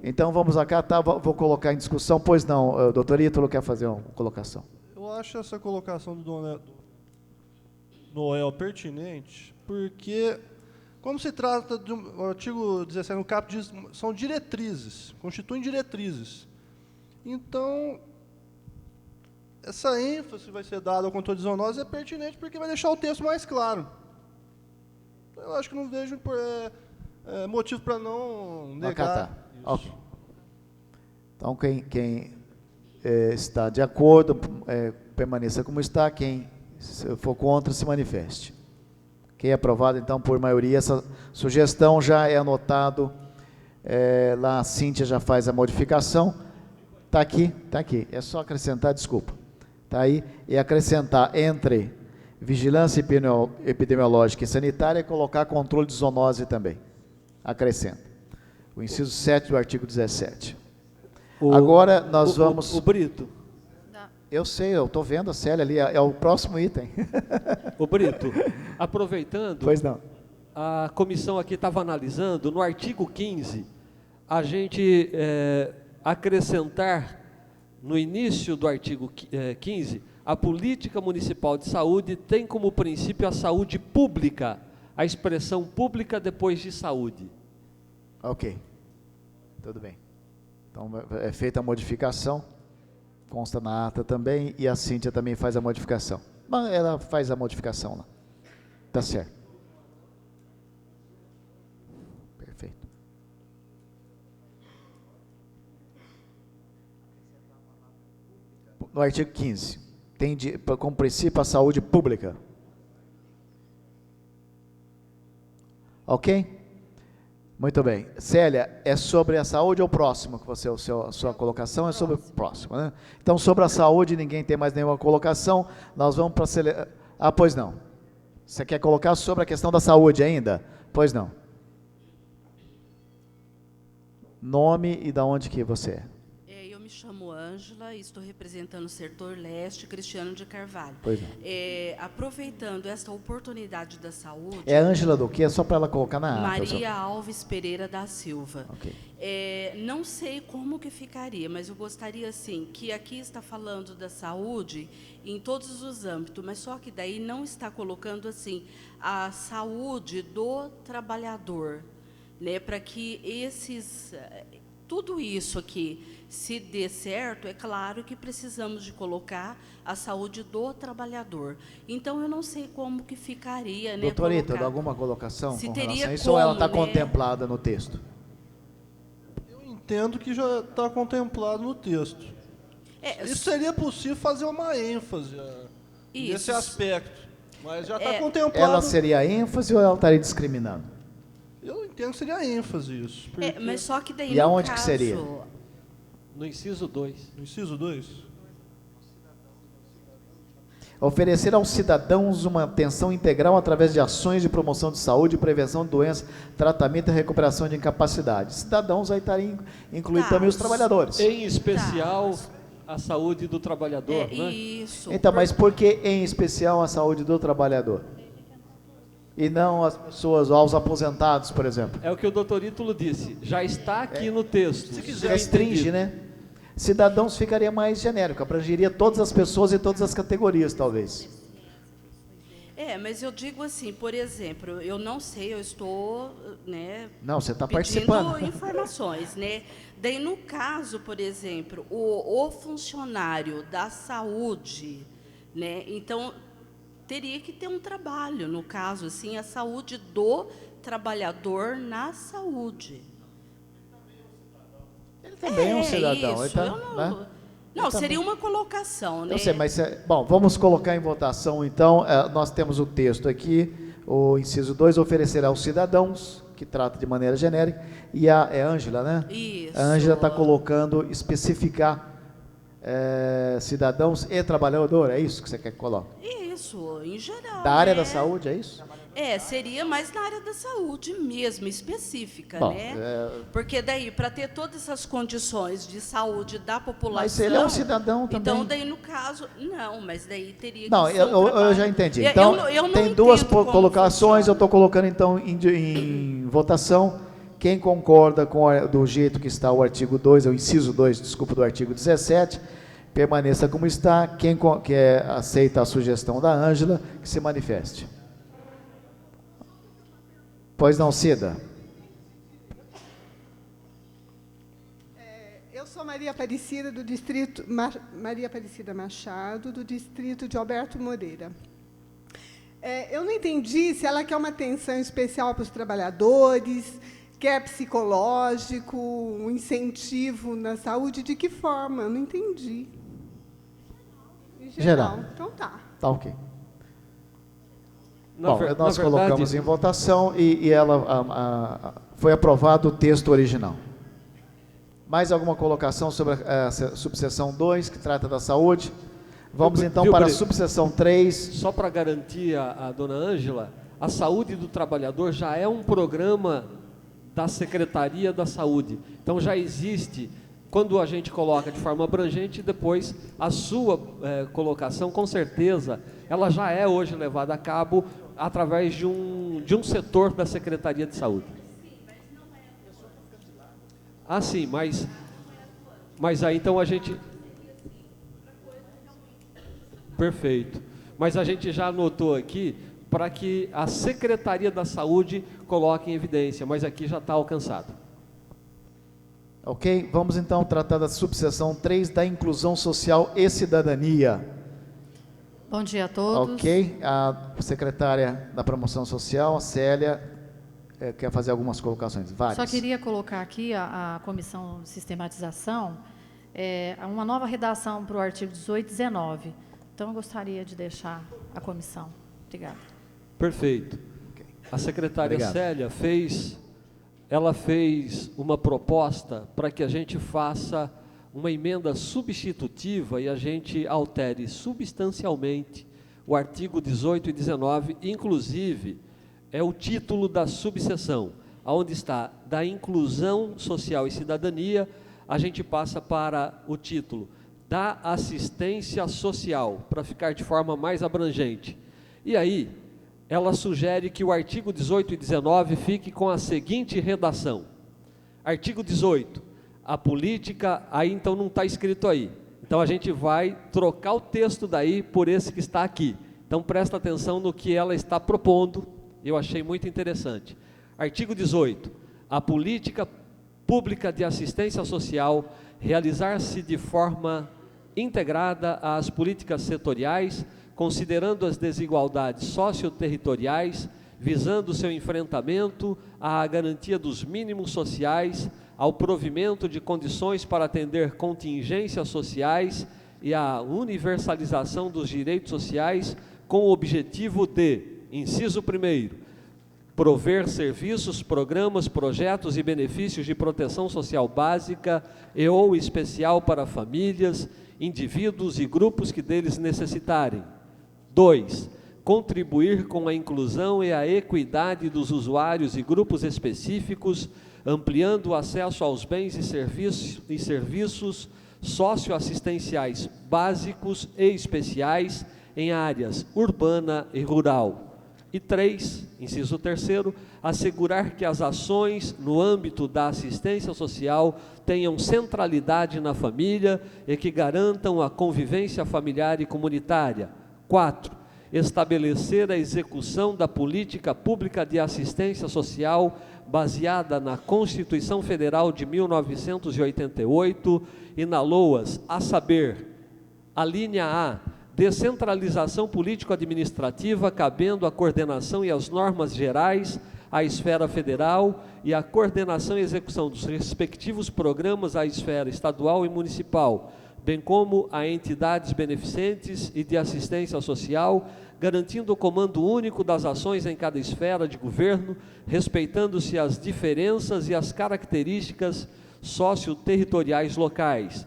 Então vamos acatar, vou colocar em discussão. Pois não, doutor Ítalo quer fazer uma colocação. Eu acho essa colocação do Noel pertinente, porque quando se trata do artigo 17, no caput diz, são diretrizes, constituem diretrizes. Então, essa ênfase que vai ser dada ao controle de zoonose é pertinente porque vai deixar o texto mais claro. Eu acho que não vejo motivo para não negar isso. Okay. Então, quem está de acordo, permaneça como está. Quem for contra, se manifeste. Quem é aprovado, então, por maioria, essa sugestão já é anotado. Lá a Cíntia já faz a modificação. Está aqui. É só acrescentar, desculpa. Está aí. E acrescentar entre vigilância epidemiológica e sanitária e colocar controle de zoonose também. Acrescenta. O inciso 7 do artigo 17. Agora nós vamos... O Brito. Eu sei, eu estou vendo a Célia ali, é o próximo item. Ô Brito, aproveitando, pois não. A comissão aqui estava analisando, no artigo 15, a gente acrescentar, no início do artigo 15, a política municipal de saúde tem como princípio a saúde pública, a expressão pública depois de saúde. Ok, tudo bem. Então, é feita a modificação, consta na ata também, e a Cíntia também faz a modificação. Mas ela faz a modificação lá. Tá certo. Perfeito. No artigo 15, tem como princípio a saúde pública. Ok? Muito bem. Célia, é sobre a saúde ou o próximo? Que você, a sua colocação é sobre o próximo, né? Então, sobre a saúde, ninguém tem mais nenhuma colocação. Nós vamos para a... pois não. Você quer colocar sobre a questão da saúde ainda? Pois não. Nome e da onde que você é? Eu me chamo Ângela e estou representando o setor leste, Cristiano de Carvalho. Pois não. Aproveitando esta oportunidade da saúde... É Ângela do quê? Só para ela colocar na ata. Maria Alves Pereira da Silva. Ok. Não sei como que ficaria, mas eu gostaria, assim, que aqui está falando da saúde em todos os âmbitos, mas só que daí não está colocando, assim, a saúde do trabalhador, né, para que tudo isso aqui, se dê certo, é claro que precisamos de colocar a saúde do trabalhador. Então, eu não sei como que ficaria, né? Doutora Ítalo, alguma colocação se com teria relação a isso, como, ou ela está né, contemplada no texto? Eu entendo que já está contemplado no texto. Isso seria possível fazer uma ênfase nesse aspecto, mas já está contemplado. Ela seria a ênfase ou ela estaria discriminando? Eu entendo que seria ênfase isso. Mas só que daí, e aonde que seria? No inciso 2. No inciso 2? Oferecer aos cidadãos uma atenção integral através de ações de promoção de saúde, prevenção de doenças, tratamento e recuperação de incapacidade. Cidadãos aí estariam incluídos também os trabalhadores. Em especial, a saúde do trabalhador, né? Isso. Então, mas por que em especial a saúde do trabalhador? E não as pessoas, aos aposentados, por exemplo? É o que o doutor Ítalo disse, já está aqui no texto. Se quiser Restringe, né? Cidadãos ficaria mais genérico, abrangeria todas as pessoas e todas as categorias, talvez. Mas eu digo assim, por exemplo, eu não sei, eu estou, né, Não, você está pedindo participando. informações, né? Daí, no caso, por exemplo, o funcionário da saúde, né? Então, teria que ter um trabalho, no caso, assim, a saúde do trabalhador na saúde. Ele também é um cidadão. Isso, ele tá, eu não, né? não, Ele seria também. uma colocação, né? Eu sei, mas, bom, vamos colocar em votação, então, nós temos o texto aqui, o inciso 2, oferecer aos cidadãos, que trata de maneira genérica, e é a Ângela, né? Isso. A Ângela está colocando, especificar cidadãos e trabalhador, é isso que você quer que coloque? Isso, em geral. Da área né? da saúde, é isso? Seria mais na área da saúde mesmo, específica, Bom, né? Porque daí, para ter todas essas condições de saúde da população... Mas ele é um cidadão também. Então, daí, no caso... Não, mas daí teria Não, que ser eu já entendi. Eu Então, não tem duas entendo como colocações, funciona. eu estou colocando, então, em votação. Quem concorda do jeito que está o artigo 2, é o inciso 2, desculpa, do artigo 17, permaneça como está. Quem aceita a sugestão da Ângela, que se manifeste. Pois não, Cida. Eu sou Maria Aparecida, do distrito Maria Aparecida Machado, do distrito de Alberto Moreira. Eu não entendi se ela quer uma atenção especial para os trabalhadores, quer psicológico, um incentivo na saúde, de que forma? Eu não entendi. Em Geral. Então tá. Tá ok. Na Bom, ver- nós na verdade- colocamos em votação e foi aprovado o texto original. Mais alguma colocação sobre a subseção 2, que trata da saúde? Vamos então Viu, para a Brito? subseção 3. Só para garantir a dona Ângela, a saúde do trabalhador já é um programa da Secretaria da Saúde. Então já existe, quando a gente coloca de forma abrangente, depois a sua colocação, com certeza, ela já é hoje levada a cabo através de um setor da Secretaria de Saúde. Ah, sim, mas aí então a gente... Perfeito. Mas a gente já anotou aqui para que a Secretaria da Saúde coloque em evidência, mas aqui já está alcançado. Ok? Vamos então tratar da subseção 3 da inclusão social e cidadania. Bom dia a todos. Ok? A secretária da promoção social, a Célia, quer fazer algumas colocações. Várias. Só queria colocar aqui a comissão de sistematização, uma nova redação para o artigo 18 e 19. Então, eu gostaria de deixar a comissão. Obrigada. Perfeito. A secretária Obrigado. Célia fez uma proposta para que a gente faça uma emenda substitutiva e a gente altere substancialmente o artigo 18 e 19, inclusive é o título da subseção, onde está da inclusão social e cidadania, a gente passa para o título da assistência social, para ficar de forma mais abrangente. E aí, ela sugere que o artigo 18 e 19 fique com a seguinte redação. Artigo 18, a política, aí então não está escrito aí. Então a gente vai trocar o texto daí por esse que está aqui. Então presta atenção no que ela está propondo, eu achei muito interessante. Artigo 18, a política pública de assistência social realizar-se de forma integrada às políticas setoriais, considerando as desigualdades socioterritoriais, visando seu enfrentamento à garantia dos mínimos sociais, ao provimento de condições para atender contingências sociais e à universalização dos direitos sociais, com o objetivo de, inciso 1º, prover serviços, programas, projetos e benefícios de proteção social básica e ou especial para famílias, indivíduos e grupos que deles necessitarem. 2. Contribuir com a inclusão e a equidade dos usuários e grupos específicos, ampliando o acesso aos bens e serviços socioassistenciais básicos e especiais em áreas urbana e rural. E 3, inciso 3º, assegurar que as ações no âmbito da assistência social tenham centralidade na família e que garantam a convivência familiar e comunitária. 4, estabelecer a execução da política pública de assistência social baseada na Constituição Federal de 1988 e na LOAS, a saber, a linha A, descentralização político-administrativa, cabendo a coordenação e as normas gerais à esfera federal e a coordenação e execução dos respectivos programas à esfera estadual e municipal, bem como a entidades beneficentes e de assistência social, garantindo o comando único das ações em cada esfera de governo, respeitando-se as diferenças e as características socioterritoriais locais.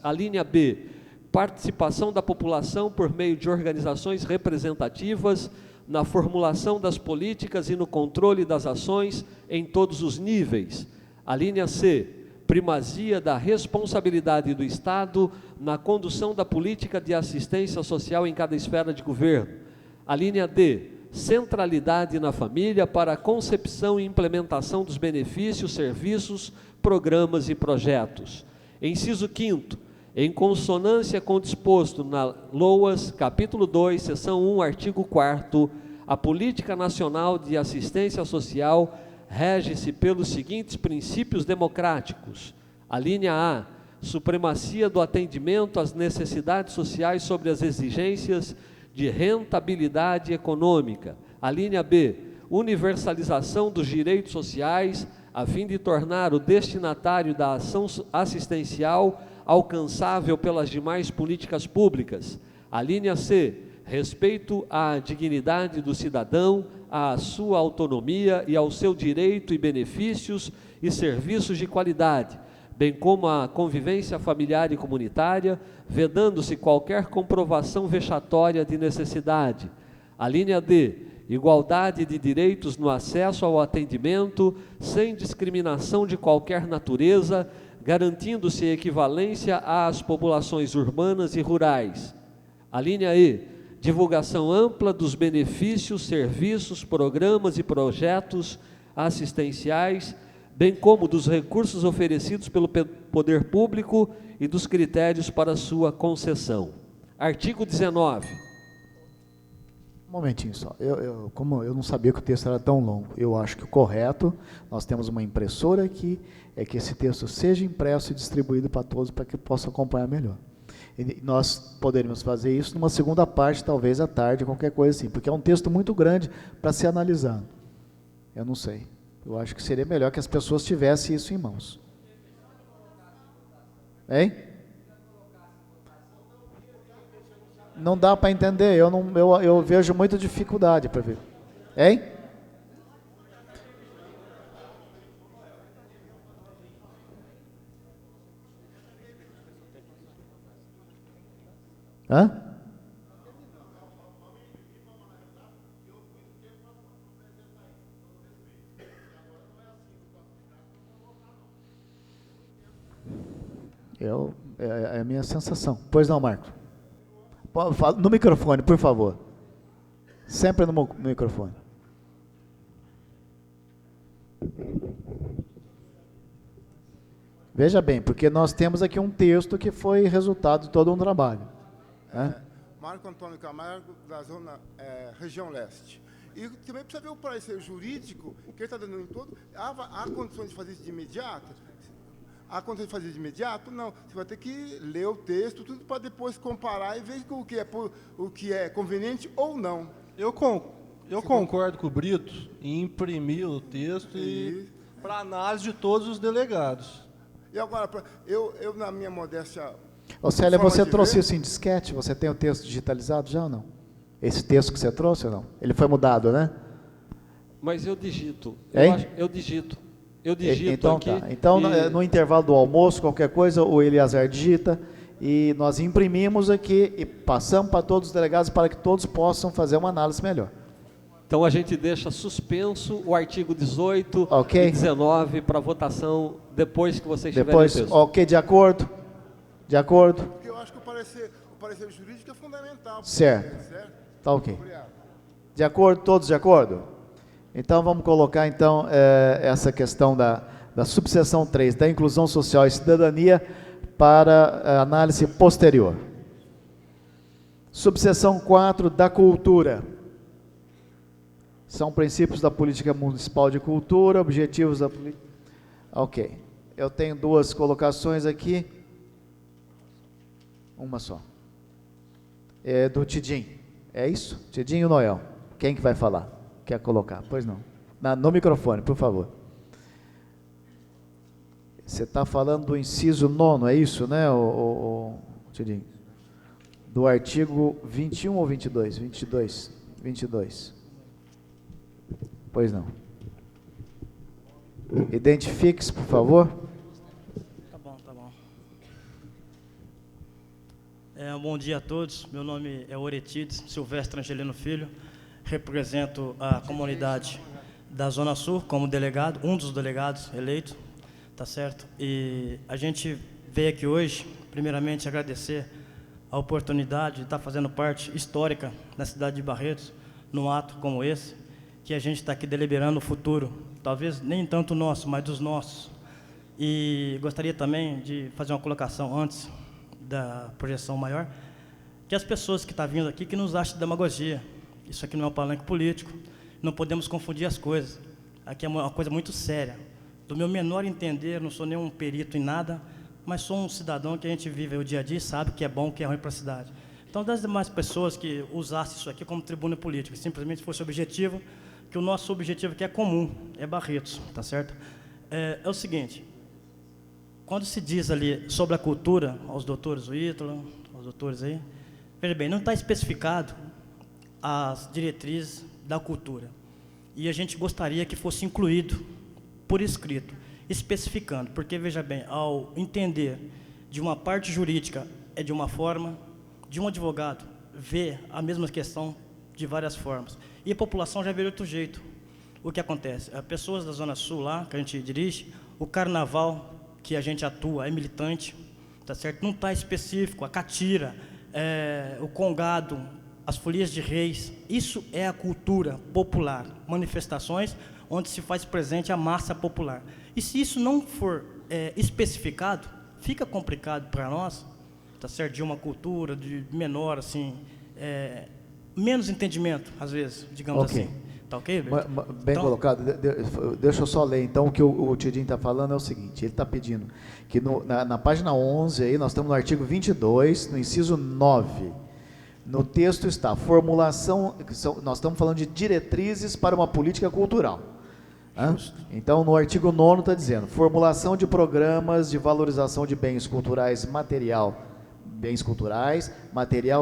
A linha B, participação da população por meio de organizações representativas na formulação das políticas e no controle das ações em todos os níveis. A linha C, primazia da responsabilidade do Estado na condução da política de assistência social em cada esfera de governo. A linha D, centralidade na família para a concepção e implementação dos benefícios, serviços, programas e projetos. Inciso 5º, em consonância com o disposto na LOAS, capítulo 2, seção 1, artigo 4º, a Política Nacional de Assistência Social rege-se pelos seguintes princípios democráticos. A linha A, supremacia do atendimento às necessidades sociais sobre as exigências de rentabilidade econômica. A linha B, universalização dos direitos sociais, a fim de tornar o destinatário da ação assistencial alcançável pelas demais políticas públicas. A linha C, respeito à dignidade do cidadão, à sua autonomia e ao seu direito e benefícios e serviços de qualidade, bem como à convivência familiar e comunitária, vedando-se qualquer comprovação vexatória de necessidade. A linha D, igualdade de direitos no acesso ao atendimento, sem discriminação de qualquer natureza, garantindo-se equivalência às populações urbanas e rurais. A linha E, divulgação ampla dos benefícios, serviços, programas e projetos assistenciais, bem como dos recursos oferecidos pelo poder público e dos critérios para sua concessão. Artigo 19. Um momentinho só. Como eu não sabia que o texto era tão longo, eu acho que o correto, nós temos uma impressora aqui, é que esse texto seja impresso e distribuído para todos, para que possam acompanhar melhor. E nós poderíamos fazer isso numa segunda parte, talvez à tarde, qualquer coisa assim, porque é um texto muito grande para ser analisado. Eu não sei. Eu acho que seria melhor que as pessoas tivessem isso em mãos. Hein? Não dá para entender, eu vejo muita dificuldade para ver. Hein? Hã? É a minha sensação. Pois não, Marco? No microfone, por favor. Sempre no microfone. Veja bem, porque nós temos aqui um texto que foi resultado de todo um trabalho. Marco Antônio Camargo, da zona região leste. E também precisa ver o parecer jurídico, que ele está dando em todo. Há condições de fazer isso de imediato? Há condições de fazer de imediato? Não. Você vai ter que ler o texto, tudo para depois comparar e ver o que é conveniente ou não. Eu concordo com o Brito em imprimir o texto e para análise de todos os delegados. E agora, eu na minha modéstia... Ô Célia, você trouxe isso em disquete? Você tem o texto digitalizado já ou não? Esse texto que você trouxe ou não? Ele foi mudado, né? Mas eu digito. Eu digito então, aqui. tá. Então, no intervalo do almoço, qualquer coisa, o Eliazar digita e nós imprimimos aqui e passamos para todos os delegados para que todos possam fazer uma análise melhor. Então a gente deixa suspenso o artigo 18 Ok. e 19 para votação depois que vocês tiverem Depois, o texto. ok, de acordo? De acordo? Porque eu acho que o parecer jurídico é fundamental. Certo. Certo? Tá ok. Obrigado. De acordo? Todos de acordo? Então vamos colocar então essa questão da subseção 3, da inclusão social e cidadania para análise posterior. Subseção 4, da cultura. São princípios da política municipal de cultura, objetivos da política. Ok. Eu tenho duas colocações aqui. Uma só. É do Tidim. É isso? Tidim e o Noel. Quem que vai falar? Quer colocar? Pois não. No microfone, por favor. Você está falando do inciso 9º, é isso, né, Tidim? Do artigo 21 ou 22? 22. Pois não. Identifique-se, por favor. Tá bom. Bom dia a todos. Meu nome é Oretides Silvestre Angelino Filho. Represento a comunidade da Zona Sul como delegado, um dos delegados eleitos, tá certo? E a gente veio aqui hoje, primeiramente, agradecer a oportunidade de estar fazendo parte histórica da cidade de Barretos, num ato como esse, que a gente está aqui deliberando o futuro, talvez nem tanto nosso, mas dos nossos. E gostaria também de fazer uma colocação antes da projeção maior, que as pessoas que estão vindo aqui, que nos acham demagogia. Isso aqui não é um palanque político, não podemos confundir as coisas. Aqui é uma coisa muito séria. Do meu menor entender, não sou nenhum perito em nada, mas sou um cidadão que a gente vive o dia a dia e sabe o que é bom, o que é ruim para a cidade. Então, das demais pessoas que usassem isso aqui como tribuna política, simplesmente fosse objetivo, que o nosso objetivo aqui é comum, é Barretos, tá certo? É o seguinte, quando se diz ali sobre a cultura, aos doutores, o Ítalo, aos doutores aí, veja bem, não está especificado as diretrizes da cultura. E a gente gostaria que fosse incluído por escrito, especificando, porque, veja bem, ao entender de uma parte jurídica é de uma forma, de um advogado vê a mesma questão de várias formas. E a população já vê de outro jeito. O que acontece? As pessoas da Zona Sul lá, que a gente dirige, o carnaval que a gente atua é militante, tá certo? Não está específico, a catira, o congado, as folias de reis, isso é a cultura popular, manifestações onde se faz presente a massa popular. E se isso não for especificado, fica complicado para nós, tá certo? De uma cultura de menor, assim, menos entendimento, às vezes, digamos assim. Tá ok, Beto? Bem então, colocado. Deixa eu só ler, então, o que o Tidim está falando é o seguinte, ele está pedindo que na página 11, aí, nós estamos no artigo 22, no inciso 9, no texto está formulação, nós estamos falando de diretrizes para uma política cultural. Então, no artigo 9º está dizendo, formulação de programas de valorização de bens culturais material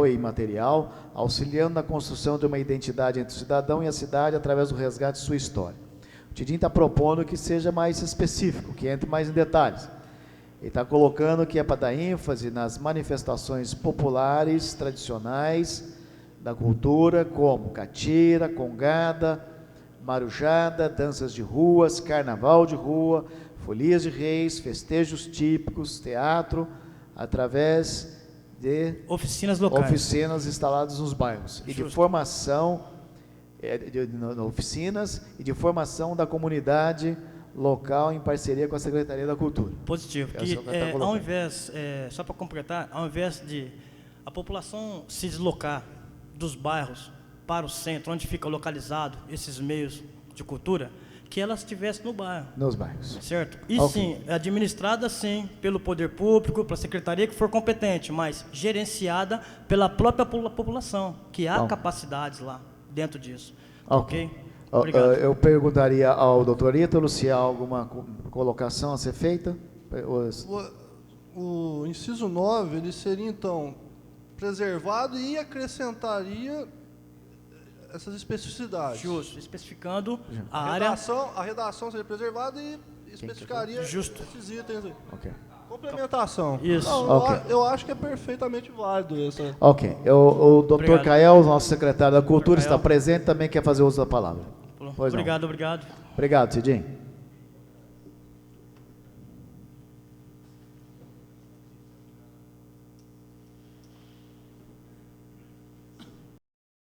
e imaterial, auxiliando na construção de uma identidade entre o cidadão e a cidade através do resgate de sua história. O Tidim está propondo que seja mais específico, que entre mais em detalhes. Ele está colocando que é para dar ênfase nas manifestações populares, tradicionais, da cultura, como catira, congada, marujada, danças de ruas, carnaval de rua, folias de reis, festejos típicos, teatro, através de oficinas locais. Oficinas instaladas nos bairros. E de formação, oficinas e de formação da comunidade local em parceria com a Secretaria da Cultura. Positivo. Que, ao invés, só para completar, ao invés de a população se deslocar dos bairros para o centro, onde fica localizado esses meios de cultura, que ela estivesse no bairro. Nos bairros. Certo? E sim, administrada sim pelo poder público, pela secretaria que for competente, mas gerenciada pela própria população, que há capacidades lá dentro disso. Ok? Obrigado. Eu perguntaria ao doutor Ítalo se há alguma colocação a ser feita. O inciso 9, ele seria, então, preservado e acrescentaria essas especificidades. Justo, especificando a redação seria preservada e especificaria esses itens aí. Ok. Complementação. Isso. Não, Ok. eu acho que é perfeitamente válido isso. Ok. O doutor Obrigado. Cael, nosso secretário da Cultura, Cael. está presente, também quer fazer uso da palavra. Pois não. Obrigado, obrigado. Obrigado, Cidinho.